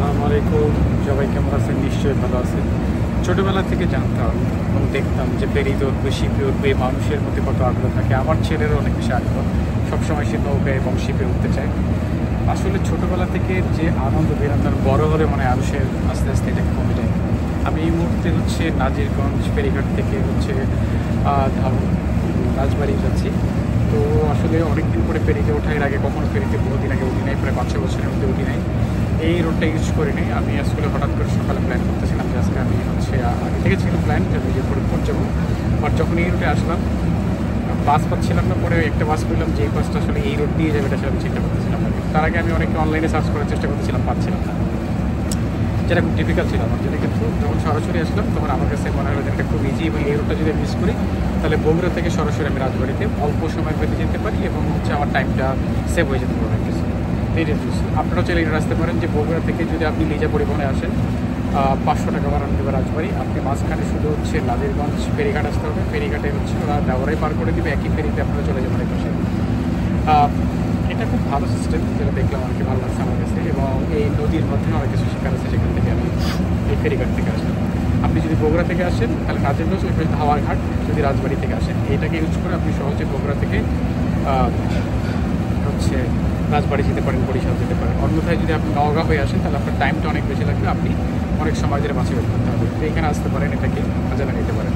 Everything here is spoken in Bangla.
আসসালামু আলাইকুম। সবাই কেমন আছেন? নিশ্চয়ই ভালো আছেন। ছোটোবেলা থেকে জানতাম এবং দেখতাম যে ফেরিতে উঠবে, শিপে উঠবে, মানুষের মধ্যে কত আগ্রহ থাকে। আমার ছেলেরও অনেক বেশি আগ্রহ, সবসময় সে নৌকায় এবং শিপে উঠতে চায়। আসলে ছোটোবেলা থেকে যে আনন্দ বিনোদন বড় হলে মনে হয় আরও সে আস্তে আস্তে এটা কমে যায়। আমি এই মুহূর্তে নাজিরগঞ্জ ফেরিঘাট থেকে রাজবাড়ি যাচ্ছি। তো আসলে অনেক দিন পরে ফেরিতে ওঠা, এর আগে কখনো ফেরিতে বহুদিন আগে উঠি নাই, প্রায় 5-6 বছরের মধ্যে উঠি নাই। এই রোডটা ইউজ করিনি। আমি আসলে হঠাৎ করে সকালে প্ল্যান করতেছিলাম যে আজকে আমি আগে থেকে ছিল প্ল্যান যে আমি যে ফরিদপুর যাবো। বাট যখন এই রুটে আসলাম বাস পাচ্ছিলাম না, পরে একটা বাস পেলাম, যেই বাসটা আসলে এই রোড দিয়ে যাবে এটা আমি চিন্তা করতেছিলাম না। তার আগে আমি অনেকে অনলাইনে সার্চ করার চেষ্টা করতেছিলাম, পাচ্ছিলাম না, যেটা খুব ডিফিকাল্ট ছিল আমার জন্য। কিন্তু যখন সরাসরি আসলাম তখন আমার কাছে মনে হলো যে এটা খুব ইজি, এবং এই রোডটা যদি মিস করি তাহলে বগুড়া থেকে সরাসরি আমি রাজবাড়িতে অল্প সময় পেতে যেতে পারি এবং আমার টাইমটা সেভ হয়ে যেতে পারে অনেক কিছু। এইটা চুজ আপনারাও চাইলে এটা আসতে পারেন যে বগুড়া থেকে যদি আপনি লিজা পরিবহনে আসেন 500 টাকা ভাড়া দেবে রাজবাড়ি। আপনি মাঝখানে শুধু নাজিরগঞ্জ ফেরিঘাট আসতে হবে। ফেরিঘাটে ওরা ডাবরাই পার করে দেবে, একই ফেরিতে আপনারা চলে যাবেন এই পাশে। এটা খুব ভালো সিস্টেম, যেটা দেখলাম অনেকে ভালো লাগছে আমার কাছে। এবং এই নদীর মধ্যে অনেক কিছু শেখার আছে, সেখান থেকে আমি এই ফেরিঘাট থেকে আসলাম। আপনি যদি বগুড়া থেকে আসেন তাহলে নাজিরগঞ্জ ওই পাশে হাওয়াঘাট, যদি রাজবাড়ি থেকে আসেন এইটাকে ইউজ করে আপনি সহজে বগুড়া থেকে রাজবাড়ি যেতে পারেন, বরিশাল যেতে পারেন। অন্যথায় যদি আপনি নওগাঁ হয়ে আসেন তাহলে আপনার টাইমটা অনেক বেশি লাগবে, আপনি অনেক সময় ধরে বাসে ওয়েট করতে হবে। তো এখানে আসতে পারেন, এটাকে কাজে লাগাইতে পারেন।